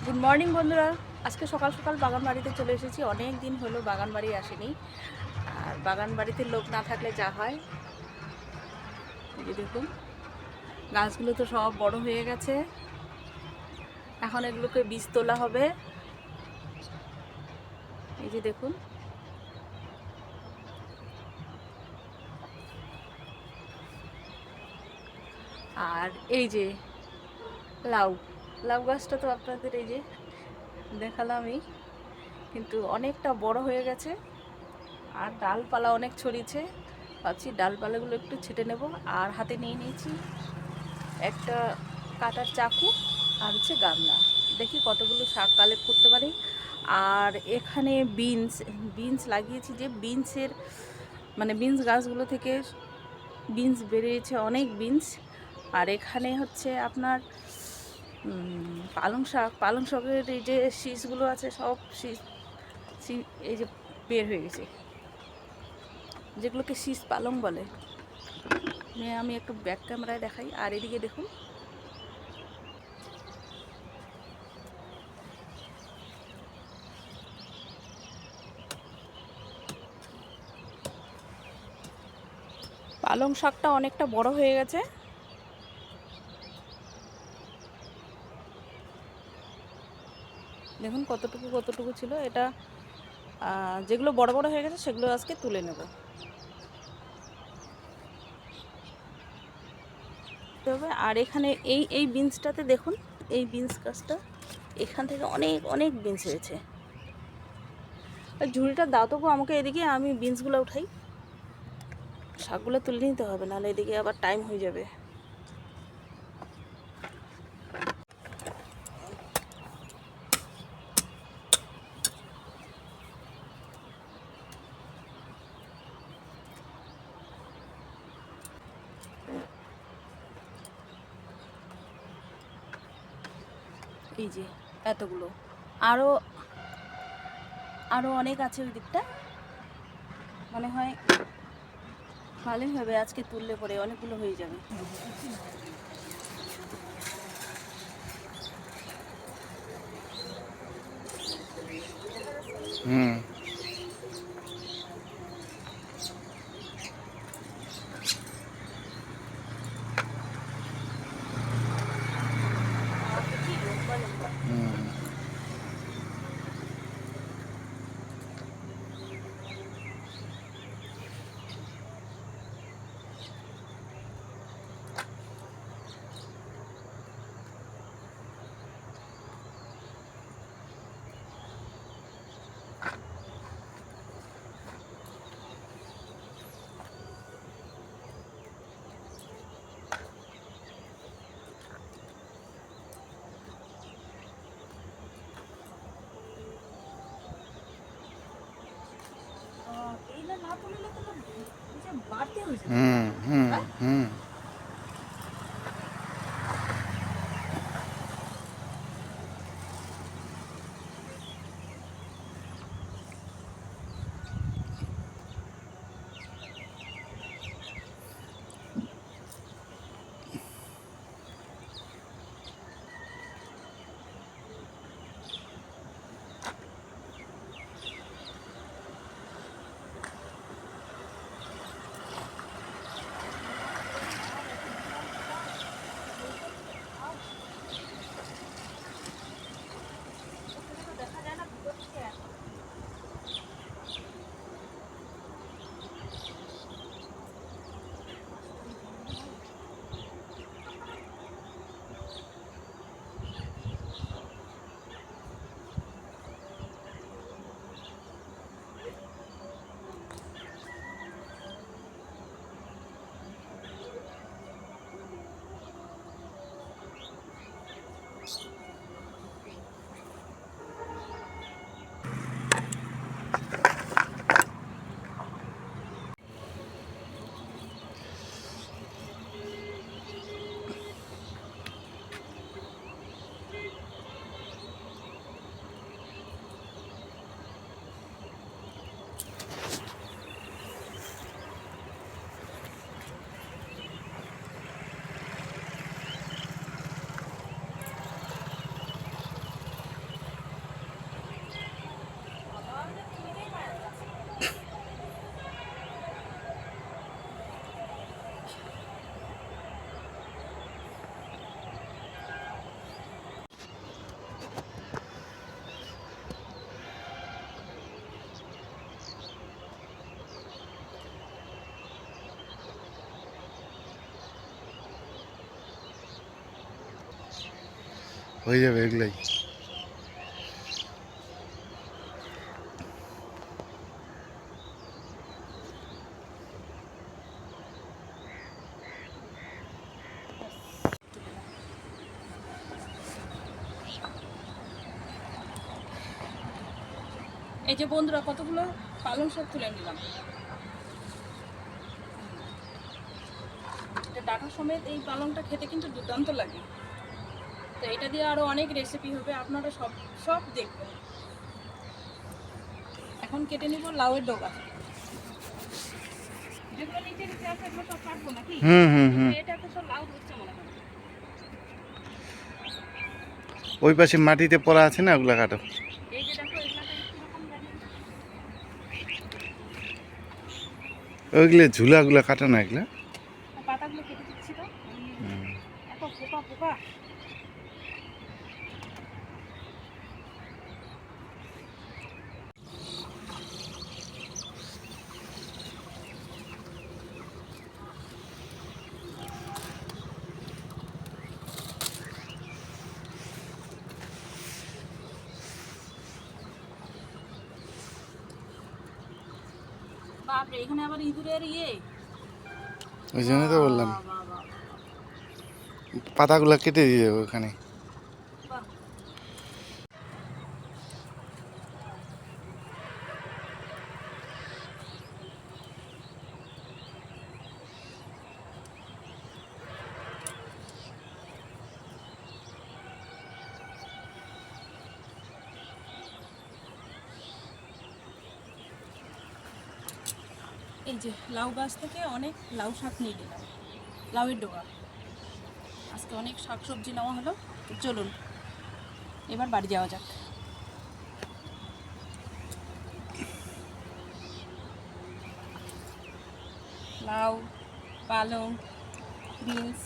Good morning বন্ধুরা। আজকে সকাল সকাল বাগান বাড়িতে চলে এসেছি। অনেক দিন হলো বাগান বাড়ি আসেনি। আর বাগান বাড়িতে লোক না থাকলে যা হয়, এই যে দেখুন গাছগুলো তো সব বড় হয়ে গেছে। এখন এগুলোকে বীজ তোলা হবে। এই যে দেখুন, আর এই যে লাউ লাউ গাছটা তো আপনাদের এই যে দেখালামই, কিন্তু অনেকটা বড় হয়ে গেছে আর ডালপালা অনেক ছড়িয়েছে। ভাবছি ডালপালাগুলো একটু ছেটে নেব। আর হাতে নিয়ে নিয়েছি একটা কাটার চাকু আর হচ্ছে গামলা। দেখি কতগুলো শাক কালেক্ট করতে পারি। আর এখানে বিনস বিনস লাগিয়েছি, যে বিনসের মানে বিনস গাছগুলো থেকে বিনস বেরিয়েছে, অনেক বিনস। আর এখানে হচ্ছে আপনার পালং শাকের এই যে শীষগুলো আছে, সব শীষ এই যে বের হয়ে গেছে, যেগুলোকে শীষ পালং বলে। আমি একটু ব্যাক ক্যামেরায় দেখাই। আর এদিকে দেখুন, পালং শাকটা অনেকটা বড় হয়ে গেছে। দেখুন কতটুকু কতটুকু ছিল। এটা যেগুলো বড় বড় হয়ে গেছে সেগুলো আজকে তুলে নেব। তবে আর এখানে এই এই বিনসটাতে দেখুন, এই বিনস গাছটা এখান থেকে অনেক অনেক বিনস হয়েছে। ঝুড়িটা দাও তো গো আমাকে, এদিকে আমি বিনসগুলো উঠাই। শাকগুলো তুলে নিতে হবে, নাহলে এদিকে আবার টাইম হয়ে যাবে। এই যে এতগুলো, আরও আরও অনেক আছে ওই দিকটা। মনে হয় ভালোই হবে, আজকে তুললে পরে অনেকগুলো হয়ে যাবে। হুম। হুম। হয়ে যাবে এগুলাই। এই যে বন্ধুরা কতগুলো পালং শাক তুলে নিলাম, এটা ডাঁটা সমেত। এই পালংটা খেতে কিন্তু দুর্দান্ত লাগে। তো এটা দিয়ে আরো অনেক রেসিপি হবে, আপনারা সব সব দেখবেন। এখন কেটে নিব লাউয়ের ডগা, যেগুলো নিচে নিচে আছে এগুলো সব কাটবো নাকি? হুম হুম হুম। এটাতে সব লাউ ধরছে মনে হয়। ওই পাশে মাটিতে পড়া আছে না, ওগুলা কাটো। এই যে দেখো এগুলাতে কিরকম জানি ওইগুলো ঝুলাগুলা কাটো না এগুলা। পাতাগুলো কেটে দিচ্ছি। তো এত পোকা পোকা। বাপরে, এখানে আবার ইঁদুরের ইয়ে। ওই জন্য তো বললাম বাহ, বাহ, বাহ, পাতাগুলা কেটে দিয়ে দেবো ওখানে। বাহ। এই যে লাউ গাছ থেকে অনেক লাউ শাক নিয়ে নিলাম, লাউয়ের ডগা। আজকে অনেক শাক সবজি নেওয়া হলো। তো চলুন এবার বাড়ি যাওয়া যাক। লাউ, পালং, বিনস,